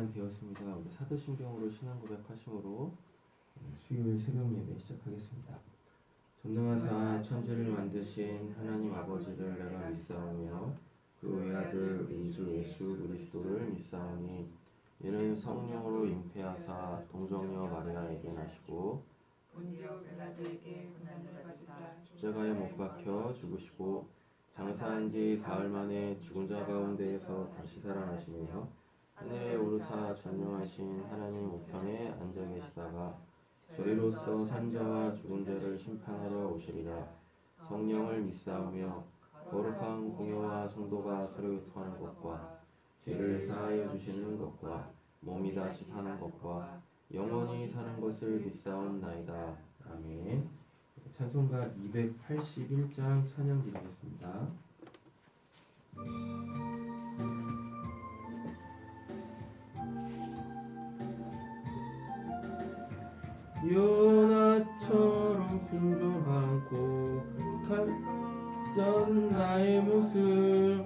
시간 되었습니다. 우리 사도신경으로 신앙 고백하심으로 수요일 새벽 예배 시작하겠습니다. 전능하사 천지를 만드신 하나님 아버지를 내가 믿사오며 그 외아들 우리 주 예수 그리스도를 믿사오니 이는 성령으로 잉태하사 동정녀 마리아에게 나시고 본디오 빌라도에게 고난을 받으사 십자가에 못 박혀 죽으시고 장사한 지 사흘 만에 죽은 자 가운데에서 다시 살아나시며 하늘에 오르사 전능하신 하나님 우편에 앉아 계시다가 저희로서 산자와 죽은 자를 심판하러 오시리라. 성령을 믿사오며 거룩한 공회와 성도가 서로 교통하는 것과 죄를 사하여 주시는 것과 몸이 다시 사는 것과 영원히 사는 것을 믿사옵나이다. 아멘. 찬송가 281장 찬양 드리겠습니다. 요나처럼 순종하고 갔던 나의 모습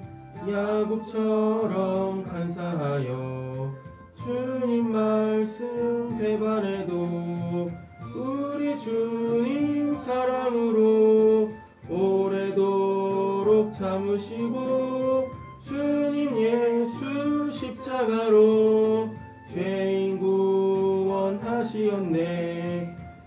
야곱처럼 간사하여 주님 말씀 배반해도 우리 주님 사랑으로 오래도록 참으시고 주님 예수 십자가로 죄인 구원하시었네.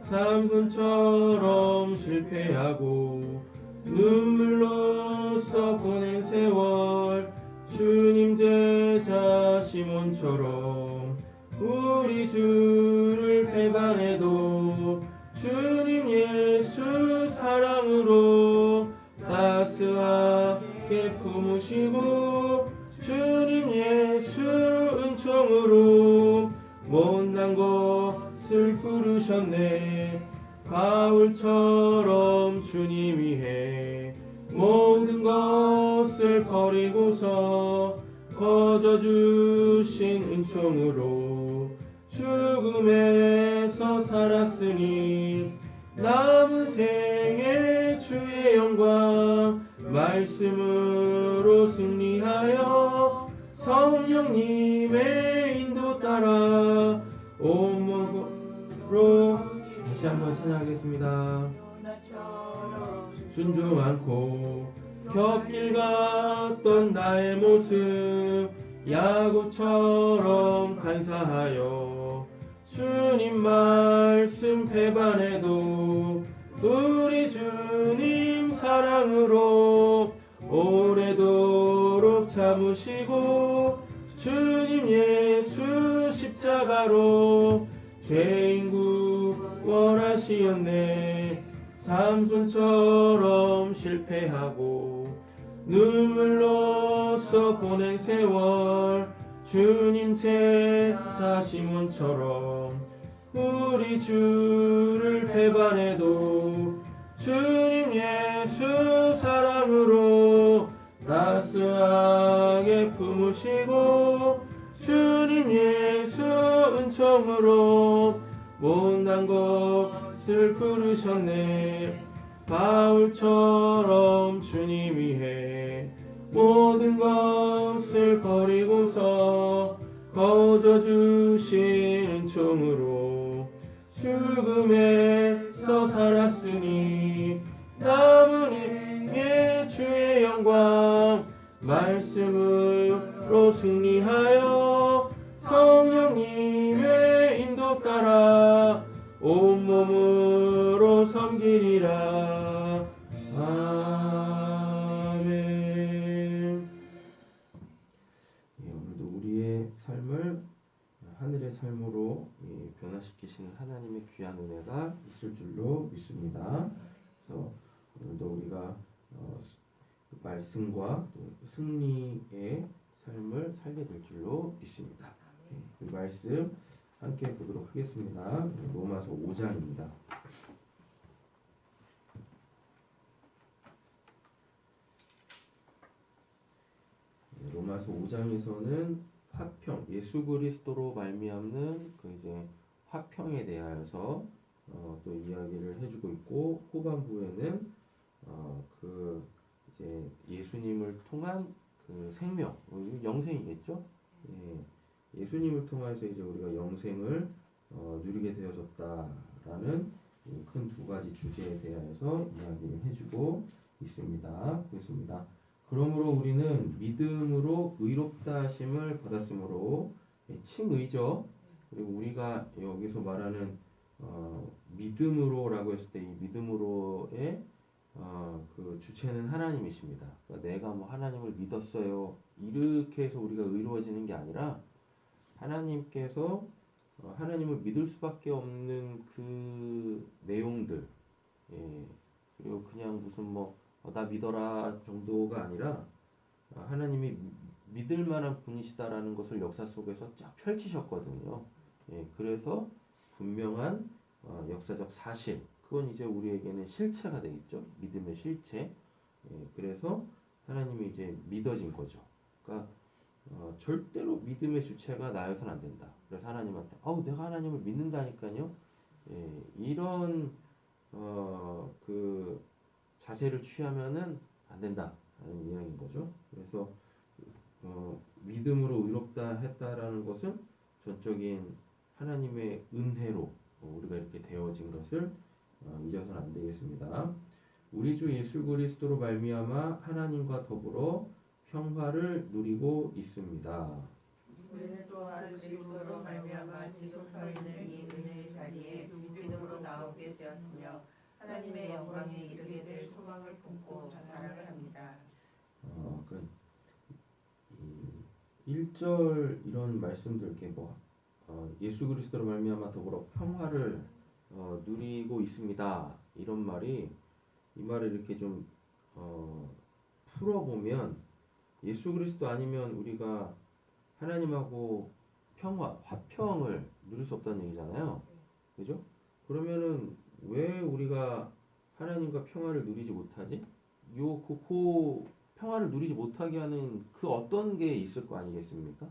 삼손처럼 실패하고 눈물로써 보낸 세월 주님 제자 시몬처럼 우리 주를 배반해도 주님 예수 사랑으로 따스하게 품으시고 주님 예수 은총으로 못난 것을 부르셨네. 바울처럼 주님 위해 모든 것을 버리고서 거저 주신 은총으로 죽음에서 살았으니 남은 생에 주의 영광 말씀으로 승리하여 성령님의 인도 따라 온몸으로 다시 한번 찬양하겠습니다. 순종 않고 곁길 갔던 나의 모습 야곱처럼 간사하여 주님 말씀 배반해도 우리 주님 사랑으로 오래도록 참으시고 주님 예수 십자가로 죄인 구원하시었네. 삼손처럼 실패하고 눈물로써 보낸 세월 주님 제자 시몬처럼 우리 주를 배반해도 주님 예수 사랑으로 따스하게 품으시고 주님 예수 은총으로 못난 것을 부르셨네. 바울처럼 주님 위해 모든 것을 버리고서 거저 주신 은총으로 죽음에서 살았으니 남은 힘에 주의 영광 말씀으로 승리하여 성령님의 인도 따라 온몸으로 섬기리라. 아멘. 오늘도 우리의 삶을 하늘의 삶으로 변화시키시는 하나님의 귀한 은혜가 있을 줄로 믿습니다. 그래서 오늘도 우리가 그 말씀과 승리의 삶을 살게 될 줄로 믿습니다. 그 말씀 함께 보도록 하겠습니다. 로마서 5장입니다. 로마서 5장에서는 화평, 예수 그리스도로 말미암는 그 이제 화평에 대하여서 또 이야기를 해주고 있고, 후반부에는 그 이제 예수님을 통한 그 생명, 영생이겠죠? 예, 예수님을 통해서 이제 우리가 영생을 누리게 되어졌다라는 큰 두 가지 주제에 대해서 이야기를 해주고 있습니다. 보겠습니다. 그러므로 우리는 믿음으로 의롭다 하심을 받았으므로 칭의죠. 그리고 우리가 여기서 말하는 믿음으로라고 했을 때 이 믿음으로의 그 주체는 하나님이십니다. 그러니까 내가 뭐 하나님을 믿었어요. 이렇게 해서 우리가 의로워지는 게 아니라 하나님께서 하나님을 믿을 수밖에 없는 그 내용들, 예, 그리고 그냥 무슨 뭐 나 믿어라 정도가 아니라 하나님이 믿을 만한 분이시다라는 것을 역사 속에서 쫙 펼치셨거든요. 예, 그래서 분명한 역사적 사실, 그건 이제 우리에게는 실체가 되겠죠. 믿음의 실체. 예, 그래서 하나님이 이제 믿어진 거죠. 그러니까 절대로 믿음의 주체가 나여서는 안 된다. 그래서 하나님한테 내가 하나님을 믿는다니까요. 예, 이런 그 자세를 취하면은 안 된다라는 이야기인 거죠. 그래서 믿음으로 의롭다 했다라는 것은 전적인 하나님의 은혜로 우리가 이렇게 되어진 것을 잊어서는 안 되겠습니다. 우리 주 예수 그리스도로 말미암아 하나님과 더불어 평화를 누리고 있습니다. 우리는 또한 그리스도로 말미암아 지금 서 있는 이 은혜의 자리에 믿음으로 나오게 되었으며 하나님의 영광에 이르게 될 소망을 품고 자랑을 합니다. 그 1절 이런 말씀들 이렇게 예수 그리스도로 말미암아 더불어 평화를 누리고 있습니다. 이런 말이 이 말을 이렇게 좀 풀어보면 예수 그리스도 아니면 우리가 하나님하고 화평을 누릴 수 없다는 얘기잖아요. 그죠? 그러면은 왜 우리가 하나님과 평화를 누리지 못하지? 그 평화를 누리지 못하게 하는 그 어떤 게 있을 거 아니겠습니까?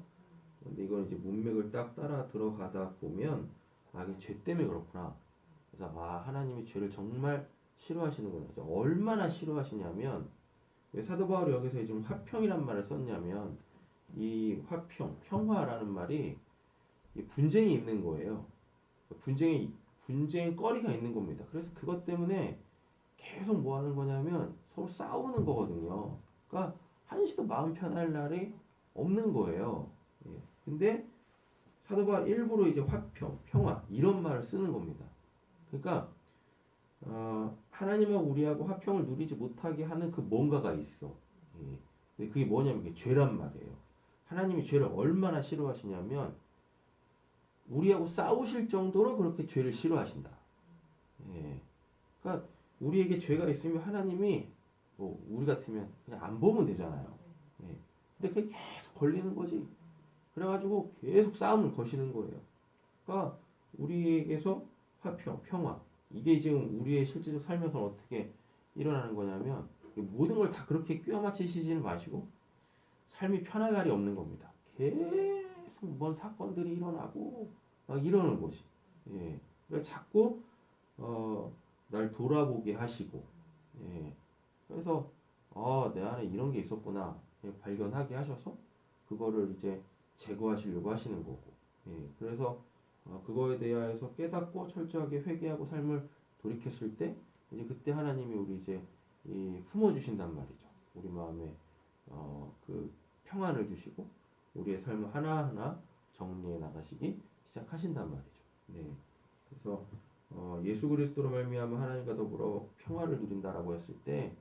근데 이건 이제 문맥을 딱 따라 들어가다 보면 이게 죄 때문에 그렇구나. 그래서 하나님이 죄를 정말 싫어하시는구나. 얼마나 싫어하시냐면 왜 사도 바울이 여기서 좀 화평이란 말을 썼냐면 이 화평, 평화라는 말이 분쟁이 있는 거예요. 분쟁거리가 있는 겁니다. 그래서 그것 때문에 계속 뭐 하는 거냐면 서로 싸우는 거거든요. 그러니까 한시도 마음 편할 날이 없는 거예요. 예. 근데 사도 바울 일부러 이제 화평, 평화 이런 말을 쓰는 겁니다. 그러니까 하나님하고 우리하고 화평을 누리지 못하게 하는 그 뭔가가 있어. 예. 근데 그게 뭐냐면 그게 죄란 말이에요. 하나님이 죄를 얼마나 싫어하시냐면 우리하고 싸우실 정도로 그렇게 죄를 싫어하신다. 예. 그러니까 우리에게 죄가 있으면 하나님이 우리 같으면 그냥 안 보면 되잖아요. 예. 근데 그게 계속 걸리는 거지. 그래가지고 계속 싸움을 거시는 거예요. 그러니까 우리에게서 화평, 평화 이게 지금 우리의 실제적 삶에서 어떻게 일어나는 거냐면 모든 걸 다 그렇게 끼워 맞추시지는 마시고 삶이 편할 날이 없는 겁니다. 계속 뭔 사건들이 일어나고 막 이러는 거지. 예. 그러니까 자꾸 날 돌아보게 하시고, 예. 그래서 내 안에 이런 게 있었구나 발견하게 하셔서 그거를 이제 제거하시려고 하시는 거고, 예. 그래서 그거에 대하여서 깨닫고 철저하게 회개하고 삶을 돌이켰을 때 이제 그때 하나님이 우리 이제 품어 주신단 말이죠. 우리 마음에 그 평안을 주시고 우리의 삶을 하나하나 정리해 나가시기 시작하신단 말이죠. 네. 그래서 예수 그리스도로 말미암아 하나님과 더불어 평화를 누린다라고 했을 때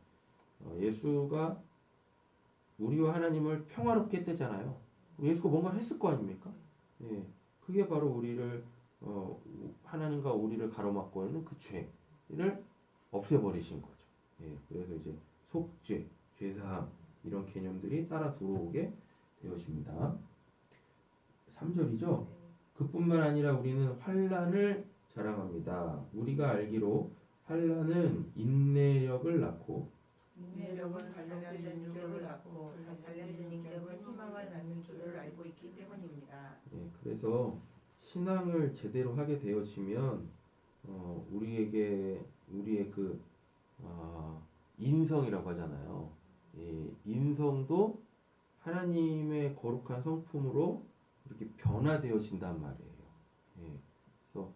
예수가 우리와 하나님을 평화롭게 했대잖아요. 예수가 뭔가를 했을 거 아닙니까? 예. 그게 바로 우리를 하나님과 우리를 가로막고 있는 그 죄를 없애버리신 거죠. 예. 그래서 이제 속죄, 죄사함 이런 개념들이 따라 들어오게 되어집니다. 3절이죠. 그뿐만 아니라 우리는 환난을 자랑합니다. 우리가 알기로 환난은 인내력을 낳고 인내력은 단련된 인격을 낳고 단련된 인격은 희망을 낳는 줄을 알고 있기 때문입니다. 예, 그래서 신앙을 제대로 하게 되어지면 우리의 그 인성이라고 하잖아요. 인성도 하나님의 거룩한 성품으로 이렇게 변화되어진단 말이에요. 예. 그래서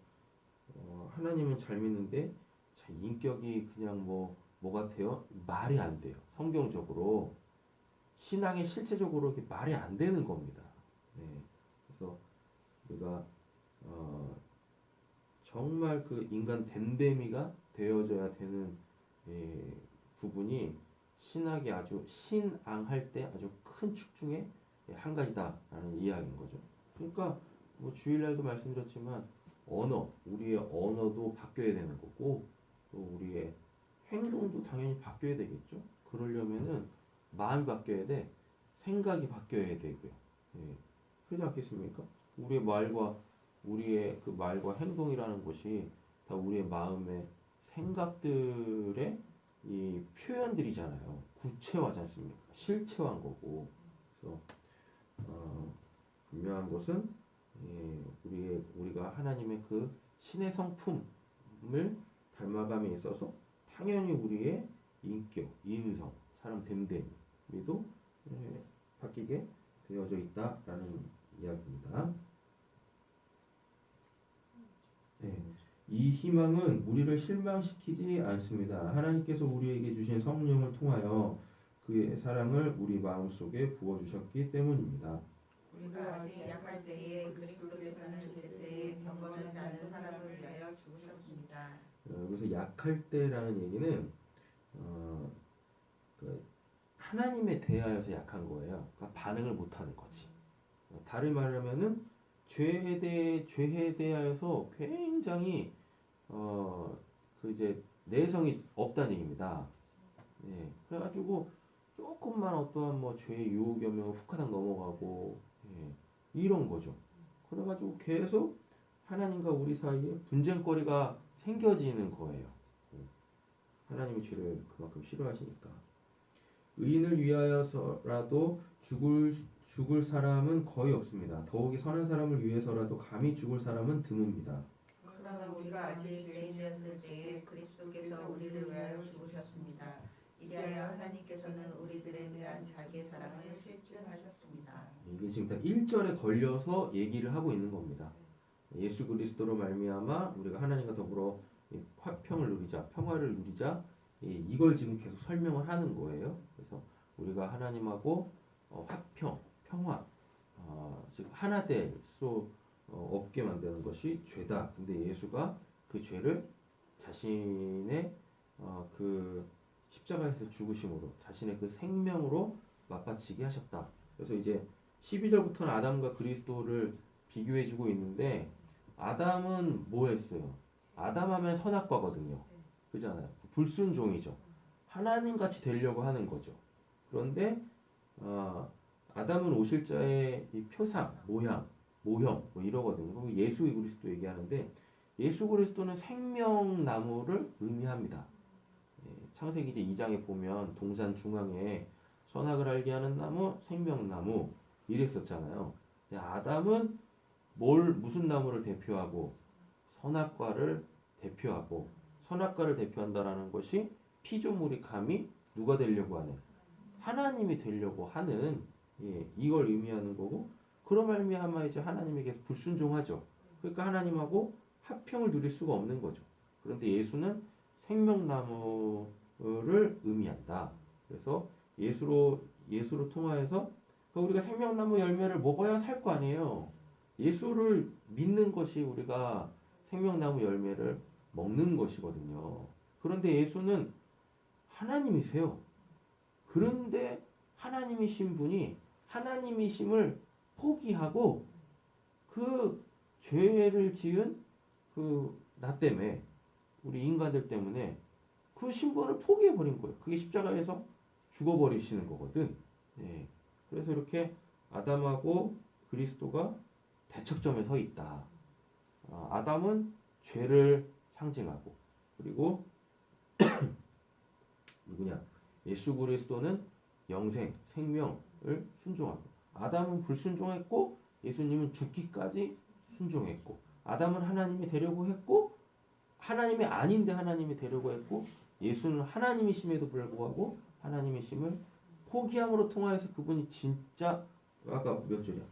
하나님은 잘 믿는데 자, 인격이 그냥 뭐 같아요? 말이 안 돼요. 성경적으로 신앙이 실제적으로 이렇게 말이 안 되는 겁니다. 예. 그래서 우리가 정말 그 인간 됨됨이가 되어져야 되는 예, 부분이 신학이 아주 신앙할 때 아주 큰 축 중에 한 가지다라는 이야기인 거죠. 그러니까 뭐 주일날도 말씀드렸지만 우리의 언어도 바뀌어야 되는 거고 또 우리의 행동도 당연히 바뀌어야 되겠죠. 그러려면은 마음이 바뀌어야 돼, 생각이 바뀌어야 되고요. 예, 그렇지 않겠습니까? 우리의 그 말과 행동이라는 것이 다 우리의 마음의 생각들의 이 표현들이잖아요. 구체화지 않습니까? 실체화한 거고. 그래서 분명한 것은 우리가 하나님의 그 신의 성품을 닮아감에 있어서 당연히 우리의 인격, 인성, 사람 됨됨이도 바뀌게 되어져 있다라는 이야기입니다. 네. 이 희망은 우리를 실망시키지 않습니다. 하나님께서 우리에게 주신 성령을 통하여 그의 사랑을 우리 마음속에 부어주셨기 때문입니다. 우리가 아직 약할 때에 그리스도께서는 제때에 경건하지 않은 사람을 위하여 죽으셨습니다. 그래서 약할 때라는 얘기는 그 하나님에 대하여서 약한 거예요. 그러니까 반응을 못하는 거지. 다른 말하면은 죄에 대하여서 굉장히 그 이제 내성이 없다는 얘기입니다. 예, 그래가지고 조금만 어떠한 뭐 죄의 유혹이 오면 훅하당 넘어가고 이런 거죠. 그래가지고 계속 하나님과 우리 사이에 분쟁거리가 생겨지는 거예요. 하나님이 죄를 그만큼 싫어하시니까. 의인을 위하여서라도 죽을 사람은 거의 없습니다. 더욱이 선한 사람을 위해서라도 감히 죽을 사람은 드뭅니다. 그러나 우리가 아직 죄인 되었을 때에 그리스도께서 우리를 위하여 죽으셨습니다. 이리하여 하나님께서는 우리들에 대한 자기의 사랑을 실증하셨습니다. 이게 지금 다 1절에 걸려서 얘기를 하고 있는 겁니다. 예수 그리스도로 말미암아 우리가 하나님과 더불어 화평을 누리자, 평화를 누리자, 이걸 지금 계속 설명을 하는 거예요. 그래서 우리가 하나님하고 화평, 평화, 즉 하나 될 수 없게 만드는 것이 죄다. 근데 예수가 그 죄를 자신의 그 십자가에서 죽으심으로 자신의 그 생명으로 맞바치게 하셨다. 그래서 이제 12절부터는 아담과 그리스도를 비교해주고 있는데 아담은 뭐 했어요? 아담 하면 선악과거든요. 그잖아요. 불순종이죠. 하나님같이 되려고 하는 거죠. 그런데 아담은 오실자의 이 표상, 모형 뭐 이러거든요. 예수 그리스도 얘기하는데 예수 그리스도는 생명나무를 의미합니다. 창세기 이제 2장에 보면 동산 중앙에 선악을 알게 하는 나무, 생명나무 이랬었잖아요. 아담은 무슨 나무를 대표하고 선악과를 대표하고 선악과를 대표한다라는 것이 피조물이 감히 누가 되려고 하는 하나님이 되려고 하는 이걸 의미하는 거고 그런 말미암아 이제 하나님에게 불순종하죠. 그러니까 하나님하고 화평을 누릴 수가 없는 거죠. 그런데 예수는 생명나무를 의미한다. 그래서 예수로 통하여서 우리가 생명나무 열매를 먹어야 살 거 아니에요. 예수를 믿는 것이 우리가 생명나무 열매를 먹는 것이거든요. 그런데 예수는 하나님이세요. 그런데 하나님이신 분이 하나님이심을 포기하고 그 죄를 지은 그 나 때문에 우리 인간들 때문에 그 신분을 포기해버린 거예요. 그게 십자가에서 죽어버리시는 거거든. 그래서 이렇게 아담하고 그리스도가 대척점에 서 있다. 아담은 죄를 상징하고 그리고 누구냐? 예수 그리스도는 영생, 생명을 순종하고 아담은 불순종했고 예수님은 죽기까지 순종했고 아담은 하나님이 되려고 했고 하나님이 아닌데 하나님이 되려고 했고 예수는 하나님이심에도 불구하고 하나님이심을 포기함으로 통하여서 그분이 진짜 아까 몇 절이야?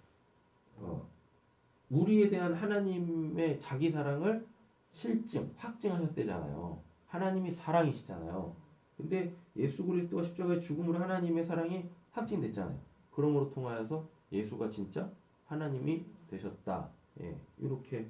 우리에 대한 하나님의 자기 사랑을 확증하셨대잖아요. 하나님이 사랑이시잖아요. 근데 예수 그리스도가 십자가의 죽음으로 하나님의 사랑이 확증됐잖아요. 그러므로 통하여서 예수가 진짜 하나님이 되셨다. 예, 이렇게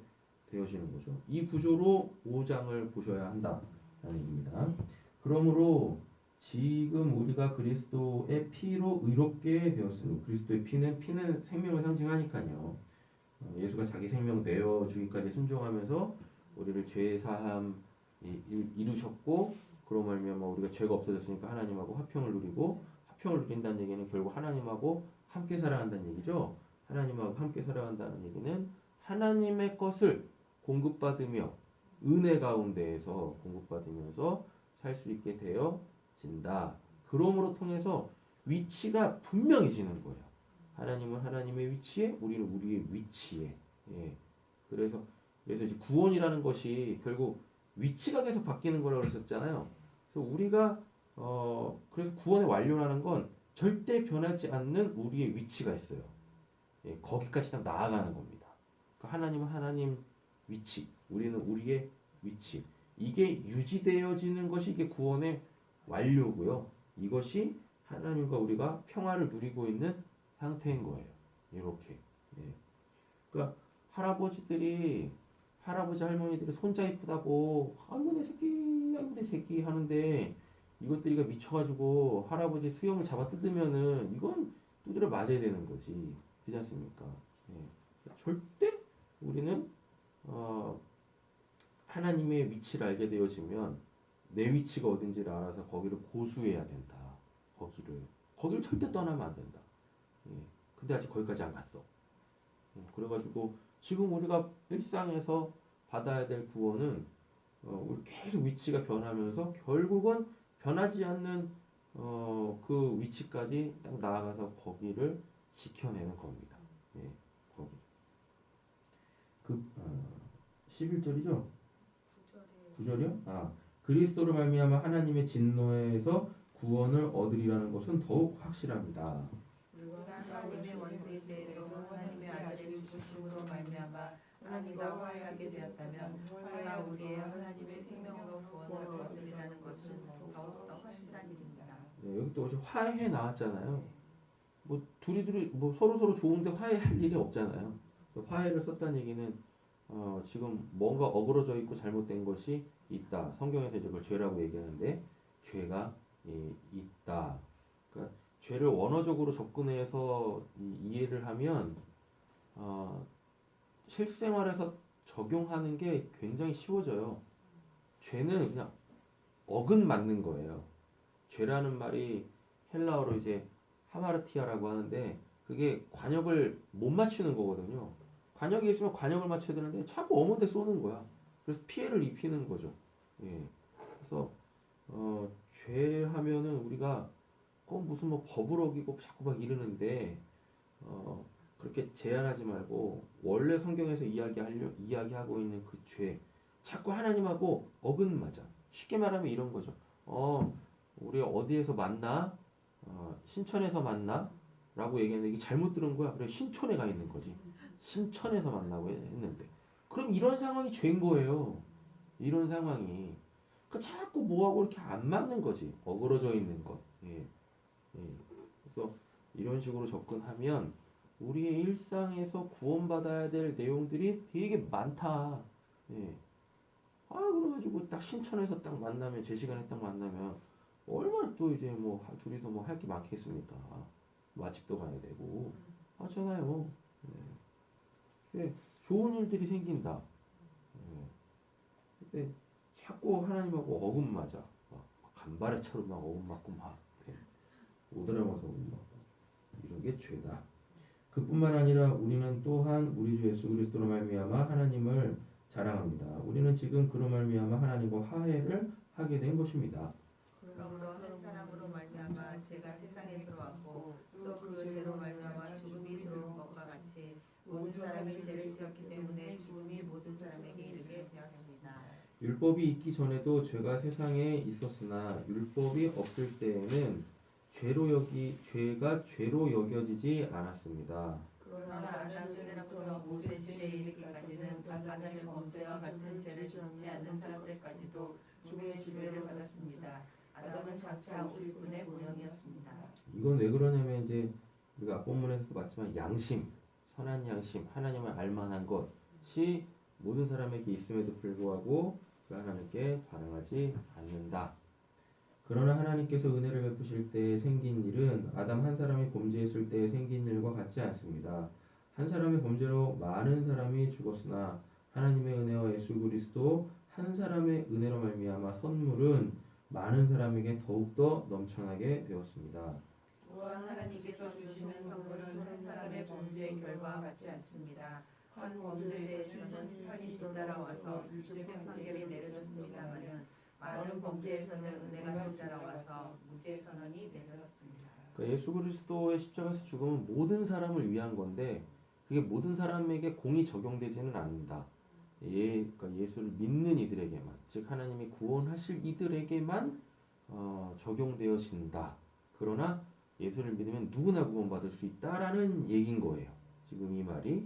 되어지는 거죠. 이 구조로 5장을 보셔야 한다라는 얘기입니다. 그러므로 지금 우리가 그리스도의 피로 의롭게 되었으니, 그리스도의 피는 생명을 상징하니까요. 예수가 자기 생명 내어주기까지 순종하면서 우리를 죄 사함 이루셨고, 그로 말미암아 우리가 죄가 없어졌으니까 하나님하고 화평을 누리고, 화평을 누린다는 얘기는 결국 하나님하고 함께 살아간다는 얘기죠. 하나님하고 함께 살아간다는 얘기는 하나님의 것을 공급받으며 은혜 가운데에서 공급받으면서 살 수 있게 되어진다. 그러므로 통해서 위치가 분명해지는 거예요. 하나님은 하나님의 위치에, 우리는 우리의 위치에. 예. 그래서 이제 구원이라는 것이 결국 위치가 계속 바뀌는 거라고 그랬었잖아요. 그래서 우리가 그래서 구원의 완료라는 건 절대 변하지 않는 우리의 위치가 있어요. 예, 거기까지 딱 나아가는 겁니다. 그러니까 하나님은 하나님 위치, 우리는 우리의 위치. 이게 유지되어지는 것이 이게 구원의 완료고요. 이것이 하나님과 우리가 평화를 누리고 있는 상태인 거예요. 이렇게. 예. 그러니까 할아버지 할머니들이 손자 이쁘다고 아이고 내 새끼 아이고 내 새끼 하는데, 이것들이가 미쳐가지고 할아버지 수염을 잡아 뜯으면은 이건 두드려 맞아야 되는 거지. 그렇지 않습니까? 예. 절대 우리는 하나님의 위치를 알게 되어지면 내 위치가 어딘지를 알아서 거기를 고수해야 된다. 거기를 절대 떠나면 안 된다. 예. 근데 아직 거기까지 안 갔어. 그래가지고 지금 우리가 일상에서 받아야 될 구원은 우리 계속 위치가 변하면서 결국은 변하지 않는 그 위치까지 딱 나아가서 거기를 지켜내는 겁니다. 예, 거기. 11절이죠? 9절이요? 그리스도로 말미암아 하나님의 진노에서 구원을 얻으리라는 것은 더욱 확실합니다. 하나님의 원수일 때에도 하나님의 아들의 죽으심으로 말미암아 하나님과 화해하게 되었다면 화해가 우리의 하나님의 생명으로 구원을 얻으리라는 것은 더욱더 확실한 일입니다. 네, 여기 또 화해 나왔잖아요. 뭐 둘이 뭐 서로 좋은데 화해할 일이 없잖아요. 화해를 썼다는 얘기는 지금 뭔가 어그러져 있고 잘못된 것이 있다. 성경에서 이제 그걸 죄라고 얘기하는데 죄가 있다. 그러니까 죄를 원어적으로 접근해서 이해를 하면 실생활에서 적용하는 게 굉장히 쉬워져요. 죄는 그냥 어근 맞는 거예요. 죄라는 말이 헬라어로 이제 하마르티아라고 하는데 그게 관역을 못 맞추는 거거든요. 관역이 있으면 관역을 맞춰야 되는데 자꾸 어머데 쏘는 거야. 그래서 피해를 입히는 거죠. 예. 그래서 죄하면은 우리가 무슨 뭐 법을 어기고 자꾸 막 이러는데 그렇게 제한하지 말고 원래 성경에서 이야기하고 있는 그 죄 자꾸 하나님하고 어긋맞아. 쉽게 말하면 이런 거죠. 우리 어디에서 만나? 신천에서 만나? 라고 얘기했는데 이게 잘못 들은 거야. 그래 신촌에 가 있는 거지. 신천에서 만나고 했는데 그럼 이런 상황이 죄인 거예요. 이런 상황이. 그러니까 자꾸 뭐하고 이렇게 안 맞는 거지. 어그러져 있는 것. 예. 그래서 이런 식으로 접근하면 우리의 일상에서 구원받아야 될 내용들이 되게 많다. 예. 그래가지고 딱 신천에서 딱 만나면, 제 시간에 딱 만나면, 얼마나 또 이제 뭐, 둘이서 뭐 할 게 많겠습니까? 맛집도 가야 되고, 하잖아요. 예. 좋은 일들이 생긴다. 예. 근데 자꾸 하나님하고 어긋맞아. 간발의 차로 막 어긋맞고 막. 오드라마서 이런 게 죄다. 그뿐만 아니라 우리는 또한 우리 주 예수 그리스도로 말미암아 하나님을 자랑합니다. 우리는 지금 그로 말미암아 하나님과 화해를 하게 된 것입니다. 그러므로 한 사람으로 말미암아 죄가 세상에 들어왔고 또 그 죄로 말미암아 죽음이 들어온 것과 같이 모든 사람이 죄를 지었기 때문에 죽음이 모든 사람에게 이르게 되었습니다. 율법이 있기 전에도 죄가 세상에 있었으나 율법이 없을 때에는 죄가 죄로 여겨지지 않았습니다. 그러나 아담 때로부터 모세 시대에 이르기까지는 아담의 범죄와 같은 죄를 짓지 않는 사람들까지도 죽음의 지배를 받았습니다. 아담은 장차 오실 분의 모형이었습니다. 이건 왜 그러냐면 이제 우리가 앞본문에서도 봤지만 양심, 선한 양심, 하나님을 알만한 것이 모든 사람에게 있음에도 불구하고 그 하나님께 반응하지 않는다. 그러나 하나님께서 은혜를 베푸실 때 생긴 일은 아담 한 사람이 범죄했을 때 생긴 일과 같지 않습니다. 한 사람의 범죄로 많은 사람이 죽었으나 하나님의 은혜와 예수 그리스도 한 사람의 은혜로 말미암아 선물은 많은 사람에게 더욱더 넘쳐나게 되었습니다. 또한 하나님께서 주시는 선물은 한 사람의 범죄의 결과와 같지 않습니다. 한 범죄에서는 편이 뒤따라와서 유죄 판결이 내려졌습니다마는 많은 범죄에서는 은혜가 뒤따라와서 무죄 선언이 내려졌습니다. 그러니까 예수 그리스도의 십자가에서 죽음은 모든 사람을 위한 건데 그게 모든 사람에게 공이 적용되지는 않는다. 그러니까 예수를 믿는 이들에게만, 즉 하나님이 구원하실 이들에게만 적용되어진다. 그러나 예수를 믿으면 누구나 구원받을 수 있다라는 얘기인 거예요. 지금 이 말이.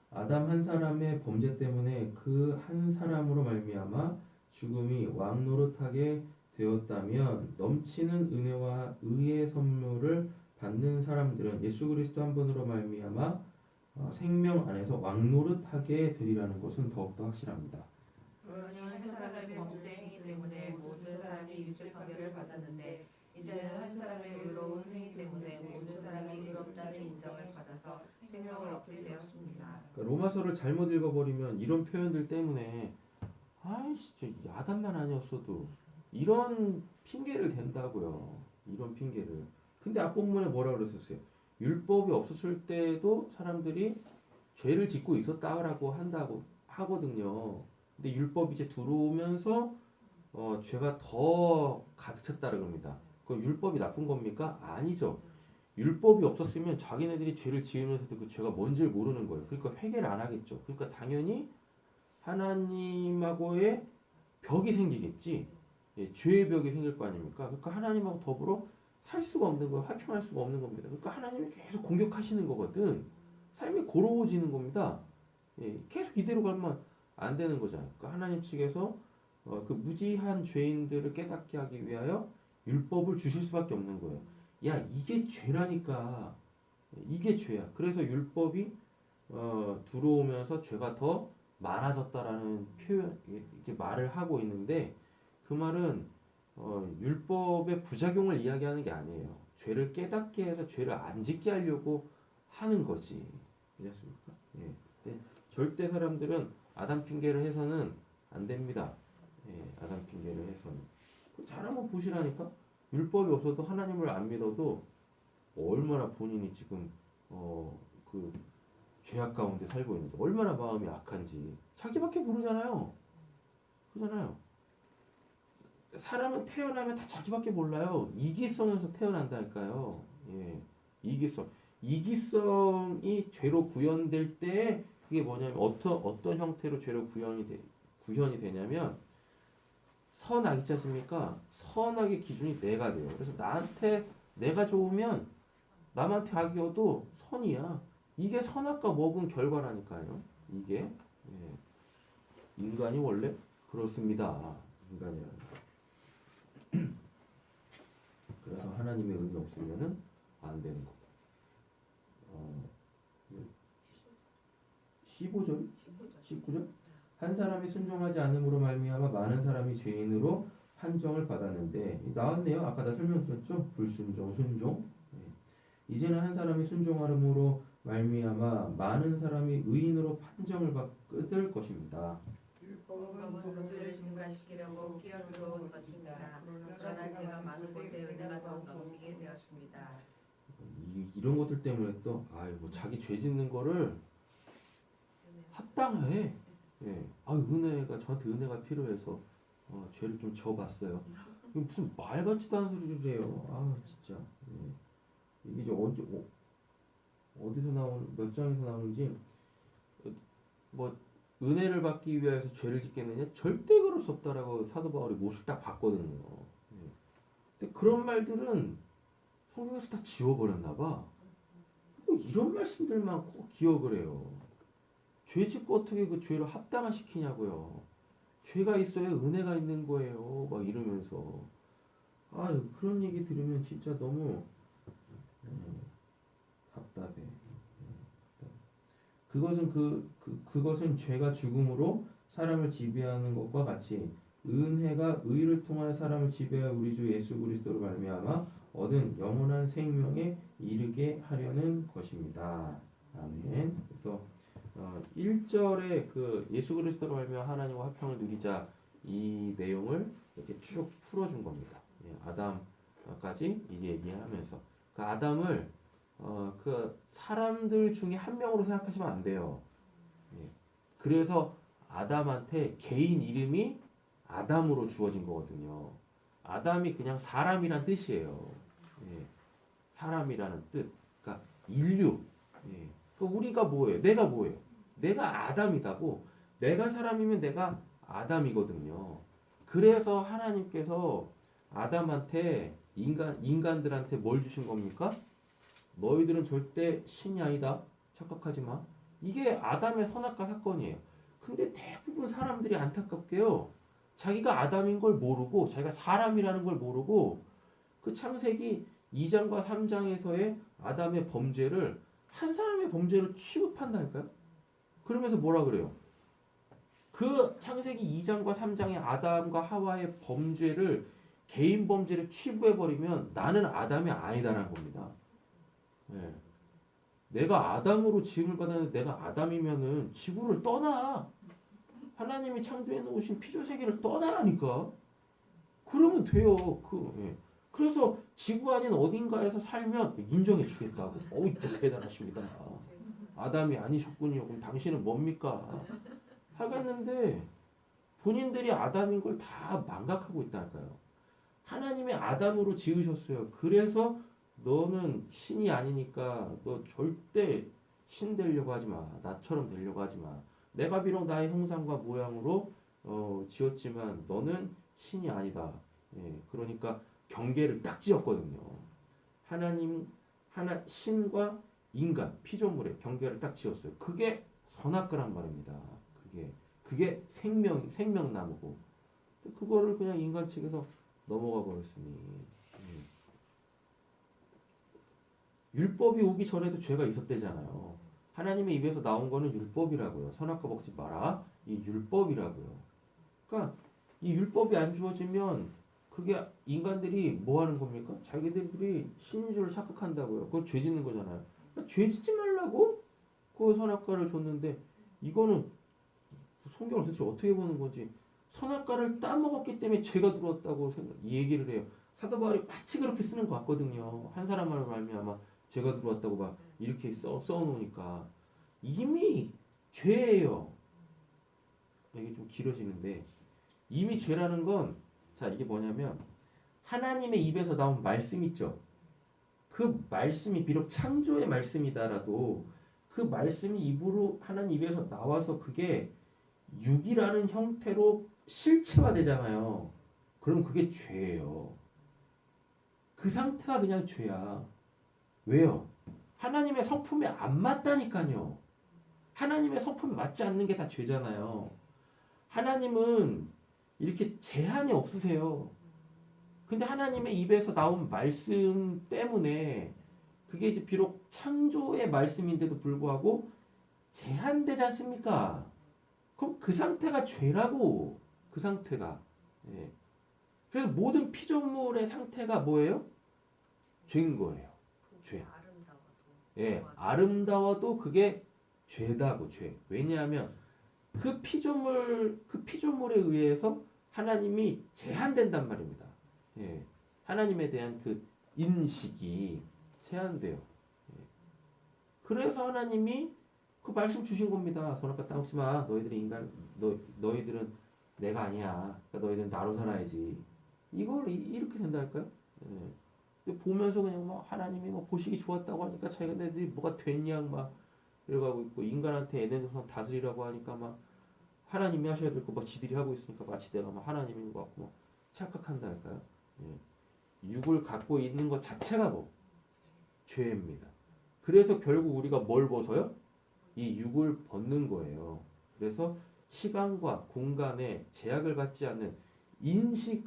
아담 한 사람의 범죄 때문에 그 한 사람으로 말미암아 죽음이 왕노릇하게 되었다면 넘치는 은혜와 의의 선물을 받는 사람들은 예수 그리스도 한 분으로 말미암아 생명 안에서 왕노릇하게 되리라는 것은 더욱더 확실합니다. 그러니 한 사람의 범죄 행위 때문에 모든 사람이 유죄 판결을 받았는데 이제는 한 사람의 의로운 행위 때문에 모든 사람이 의롭다는 인정을 받아서 생명을 얻게 되었습니다. 그러니까 로마서를 잘못 읽어버리면 이런 표현들 때문에 아이씨 저 아담만 아니었어도 이런 핑계를 댄다고요. 이런 핑계를. 근데 앞본문에 뭐라 그랬었어요? 율법이 없었을 때도 사람들이 죄를 짓고 있었다라고 한다고 하거든요. 근데 율법이 이제 들어오면서 죄가 더 가득 찼다는 겁니다. 그 율법이 나쁜 겁니까? 아니죠. 율법이 없었으면 자기네들이 죄를 지으면서도 그 죄가 뭔지를 모르는 거예요. 그러니까 회개를 안 하겠죠. 그러니까 당연히 하나님하고의 벽이 생기겠지. 예, 죄의 벽이 생길 거 아닙니까? 그러니까 하나님하고 더불어 살 수가 없는 거예요. 화평할 수가 없는 겁니다. 그러니까 하나님이 계속 공격하시는 거거든. 삶이 고로워지는 겁니다. 예, 계속 이대로 가면 안 되는 거잖아요. 그러니까 하나님 측에서 그 무지한 죄인들을 깨닫게 하기 위하여 율법을 주실 수밖에 없는 거예요. 야, 이게 죄라니까. 이게 죄야. 그래서 율법이 들어오면서 죄가 더 많아졌다라는 표현, 이렇게 말을 하고 있는데 그 말은 율법의 부작용을 이야기하는 게 아니에요. 죄를 깨닫게 해서 죄를 안 짓게 하려고 하는 거지. 그렇습니까? 예. 근데 절대 사람들은 아담 핑계를 해서는 안 됩니다. 예, 아담 핑계를 해서는. 잘 한번 보시라니까. 율법이 없어도 하나님을 안 믿어도 얼마나 본인이 지금 그 죄악 가운데 살고 있는지, 얼마나 마음이 악한지 자기밖에 모르잖아요. 그러잖아요. 사람은 태어나면 다 자기밖에 몰라요. 이기성에서 태어난다니까요. 예, 이기성. 이기성이 죄로 구현될 때 그게 뭐냐면 어떤 형태로 죄로 구현이 되냐면 선악 있지 않습니까? 선악의 기준이 내가 돼요. 그래서 나한테 내가 좋으면 남한테 악이어도 선이야. 이게 선악과 먹은 결과라니까요. 이게 예. 인간이 원래 그렇습니다. 인간이라는 거. 그래서 하나님의 은혜 없으면은 안 되는 거. 15절? 19절? 한 사람이 순종하지 않음으로 말미암아 많은 사람이 죄인으로 판정을 받았는데 나왔네요. 아까 다 설명드렸죠. 불순종, 순종. 예. 이제는 한 사람이 순종하므로 말미암아 많은 사람이 의인으로 판정을 받을 것입니다. 율법은 범죄를 증가시키려고 끼어들어온 것입니다. 그러나 제가 많은 곳에 은혜가 더욱 넘치게 되었습니다. 이런 것들 때문에 또 아이고 자기 죄 짓는 거를 합당해. 예. 은혜가 저한테 은혜가 필요해서 죄를 좀 져봤어요. 이거 무슨 말 같지도 않은 소리를 해요. 진짜. 예. 이게 이제 어디서 나온 몇 장에서 나오는지 뭐 은혜를 받기 위해서 죄를 짓겠느냐? 절대 그럴 수 없다라고 사도 바울이 못을 딱 봤거든요. 예. 근데 그런 말들은 성경에서 다 지워버렸나 봐. 꼭 이런 말씀들만 꼭 기억을 해요. 죄 짓고 어떻게 그 죄를 합당화시키냐고요. 죄가 있어야 은혜가 있는 거예요. 막 이러면서. 아유, 그런 얘기 들으면 진짜 너무 답답해. 그것은 죄가 죽음으로 사람을 지배하는 것과 같이 은혜가 의를 통하여 사람을 지배하여 우리 주 예수 그리스도로 말미암아 얻은 영원한 생명에 이르게 하려는 것입니다. 아멘. 그래서 1절에 그 예수 그리스도로 말미암아 하나님과 화평을 누리자 이 내용을 이렇게 쭉 풀어준 겁니다. 예, 아담까지 이제 얘기하면서 그 아담을 그 사람들 중에 한 명으로 생각하시면 안 돼요. 예. 그래서 아담한테 개인 이름이 아담으로 주어진 거거든요. 아담이 그냥 사람이란 뜻이에요. 예. 사람이라는 뜻. 그러니까 인류. 예. 그러니까 우리가 뭐예요? 내가 뭐예요? 내가 아담이다고. 내가 사람이면 내가 아담이거든요. 그래서 하나님께서 아담한테 인간들한테 뭘 주신 겁니까? 너희들은 절대 신이 아니다. 착각하지 마. 이게 아담의 선악과 사건이에요. 근데 대부분 사람들이 안타깝게요. 자기가 아담인 걸 모르고 자기가 사람이라는 걸 모르고 그 창세기 2장과 3장에서의 아담의 범죄를 한 사람의 범죄로 취급한다니까요. 그러면서 뭐라 그래요? 그 창세기 2장과 3장의 아담과 하와의 범죄를 개인 범죄를 취급해버리면 나는 아담이 아니다라는 겁니다. 예. 내가 아담으로 지음을 받았는데 내가 아담이면은 지구를 떠나. 하나님이 창조해 놓으신 피조세계를 떠나라니까. 그러면 돼요. 예. 그래서 지구 아닌 어딘가에서 살면 인정해 주겠다고. 어이, 대단하십니다. 아담이 아니셨군요. 그럼 당신은 뭡니까? 하겠는데 본인들이 아담인 걸 다 망각하고 있다니까요. 하나님이 아담으로 지으셨어요. 그래서 너는 신이 아니니까 너 절대 신 되려고 하지 마. 나처럼 되려고 하지 마. 내가 비록 나의 형상과 모양으로 지었지만 너는 신이 아니다. 예, 그러니까 경계를 딱 지었거든요. 신과 인간, 피조물의 경계를 딱 지었어요. 그게 선악과란 말입니다. 그게 생명나무고. 그거를 그냥 인간 측에서 넘어가 버렸으니. 율법이 오기 전에도 죄가 있었대잖아요. 하나님의 입에서 나온 거는 율법이라고요. 선악과 먹지 마라. 이 율법이라고요. 그러니까 이 율법이 안 주어지면 그게 인간들이 뭐 하는 겁니까? 자기들이 신인 줄 착각한다고요. 그거 죄 짓는 거잖아요. 그러니까 죄 짓지 말라고 그 선악과를 줬는데 이거는 성경을 도대체 어떻게 보는 건지 선악과를 따먹었기 때문에 죄가 들어왔다고 이 얘기를 해요. 사도 바울이 마치 그렇게 쓰는 것 같거든요. 한 사람만을 말미암아 죄가 들어왔다고 막 이렇게 써놓으니까 이미 죄예요. 이게 좀 길어지는데 이미 죄라는 건 자 이게 뭐냐면 하나님의 입에서 나온 말씀 있죠. 그 말씀이 비록 창조의 말씀이다라도 그 말씀이 입으로 하나님 입에서 나와서 그게 육이라는 형태로 실체화되잖아요. 그럼 그게 죄예요. 그 상태가 그냥 죄야. 왜요? 하나님의 성품에 안 맞다니까요. 하나님의 성품에 맞지 않는 게 다 죄잖아요. 하나님은 이렇게 제한이 없으세요. 근데 하나님의 입에서 나온 말씀 때문에 그게 이제 비록 창조의 말씀인데도 불구하고 제한되지 않습니까? 그럼 그 상태가 죄라고. 그 상태가. 예. 그래서 모든 피조물의 상태가 뭐예요? 죄인 거예요. 죄. 예, 아름다워도 그게 죄다고 죄. 왜냐하면 그 피조물에 의해서 하나님이 제한된단 말입니다. 예, 하나님에 대한 그 인식이 제한돼요. 예. 그래서 하나님이 그 말씀 주신 겁니다. 선악과 따먹지 마. 너희들은 내가 아니야. 그러니까 너희들은 나로 살아야지. 이걸 이렇게 된다니까요. 예. 근데 보면서 그냥 뭐 하나님이 뭐 보시기 좋았다고 하니까 자기네들이 뭐가 됐냐 막 이러고 있고 인간한테 에덴동산 다스리라고 하니까 막 하나님이 하셔야 될 거 막 지들이 하고 있으니까 마치 내가 막 하나님인 것 같고 막 착각한다니까요. 예. 육을 갖고 있는 것 자체가 뭐 죄입니다. 그래서 결국 우리가 뭘 벗어요? 이 육을 벗는 거예요. 그래서 시간과 공간에 제약을 받지 않는 인식에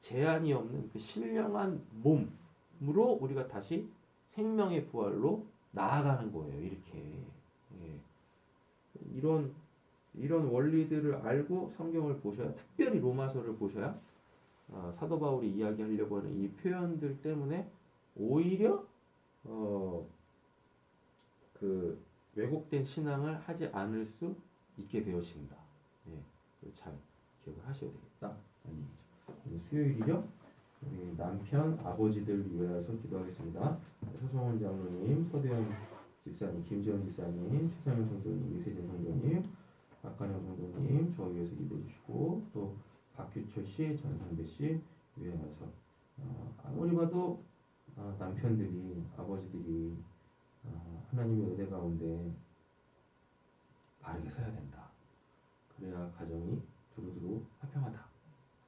제한이 없는 그 신령한 몸으로 우리가 다시 생명의 부활로 나아가는 거예요. 이렇게. 예. 이런 원리들을 알고 성경을 보셔야, 특별히 로마서를 보셔야 사도 바울이 이야기하려고 하는 이 표현들 때문에 오히려 그 왜곡된 신앙을 하지 않을 수 있게 되어진다. 예, 잘 기억을 하셔야 되겠다. 오늘 수요일이죠. 우리 남편, 아버지들 위해서 기도하겠습니다. 서성원 장로님, 서대현 집사님, 김지원 집사님, 최상현 성도님, 이세진 성도님, 박관영 성도님, 저 위해서 기도해 주시고, 또 박규철 씨, 전상배 씨 위해서 아무리 봐도 남편들이, 아버지들이 하나님의 은혜 가운데 바르게 서야 된다. 그래야 가정이 두루두루 화평하다.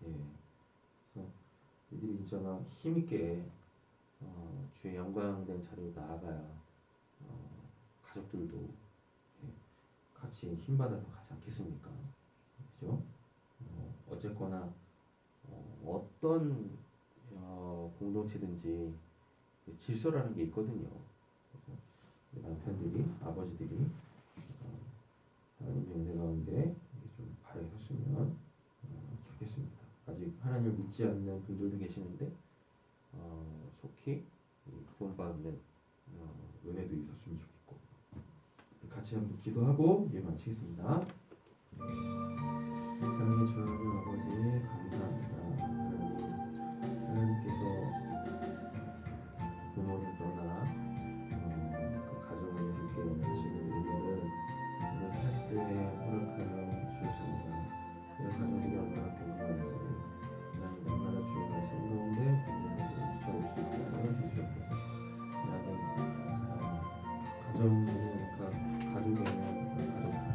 예. 그래서 이들이 진짜 막 힘있게 주의 영광된 자리로 나아가야 가족들도 같이 힘받아서 가지 않겠습니까? 그죠? 어쨌거나 어떤 공동체든지 질서라는 게 있거든요. 그래서 남편들이, 아버지들이 하나님의 은혜 가운데 좀 바르게 섰으면 좋겠습니다. 아직 하나님을 믿지 않는 분들도 계시는데 속히 구원받는 은혜도 있었으면 좋겠고, 같이 한번 기도하고 이제 마치겠습니다. 사랑의 주 하나님 아버지 감사합니다. 하나님께서 부모를 떠나 그 가정을 함께 하시는 은혜를 오늘 살 때에 허락하여 주셨습니다. 그 가정들이 얼마나 건강한지, 하나님 얼마나 주의 말씀 가운데 붙여올 수 있게 하여 주시옵소서. 하나님 가정에는 가족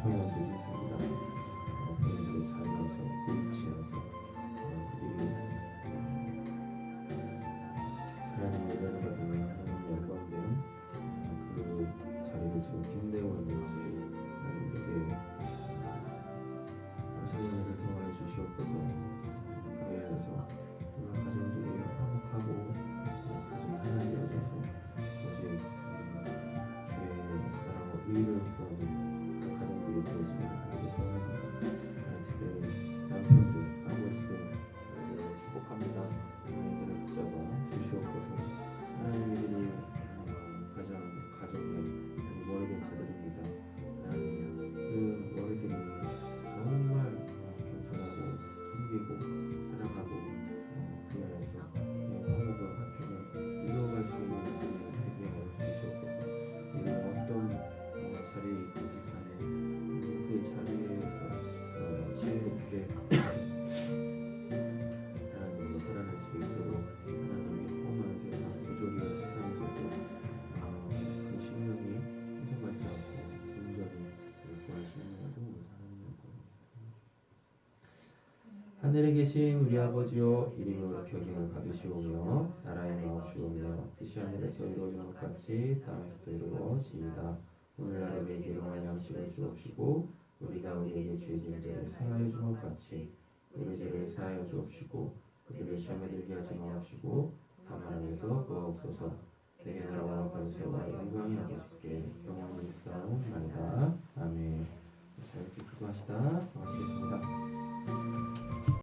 구성원들이 있습니다. 그들의 자리에서 위치에서 그들이 하나님의 은혜를 받으며 하나님의 영광된 그 자리를 지금 빛내고 있는지 하나님에게 당신의 은혜를 더하여 주시옵소서. 그래야 해서 오늘 가정들이 화목하고 가정 하나 되어져서 오직 주의 나라와 의를 구하는 그 가정들이 되어지기를 하나님께 소원합니다. 특별히 남편들, 아버지들 축복합니다. 은혜를 붙잡아 주시옵소서. 하나님 이들이 가정에 머리된 자들입니다. 하나님 그 머리들이 정말 겸손하고 섬기고 사랑하고 그 안에서 화목과 화평을 이루어갈 수 있는 은혜를 되게 하여 주시옵소서. 이는 어떤 자리에 있든지 간에 그 자리에서 지혜롭게 하나님으로 살아낼 수 있도록 하나님의 험한 세상, 부조리한 세상에서도 그 신령이 훼손받지 않고 온전히 구하시는 도움을 하나님 하늘에 계신 우리 아버지여, 이름으로 격임을 받으시오며 나라의 마옵시오며 뜻이 하늘에서 이루어지는 것 같이 땅에서도 이루어지이다. 오늘날 우리에게 일용할 양식을 주옵시고 우리가 우리에게 죄진 죄를 사하여 준 것 같이 우리 죄를 사하여 주옵시고 그들을 시험에 들게 하지 마옵시고 다만 안에서 구하옵소서. 내게 나라와 권세와 영광이 아버지께 영원히 있사옵나이다. 아멘. 자, 이렇게 기도하시다 마치겠습니다.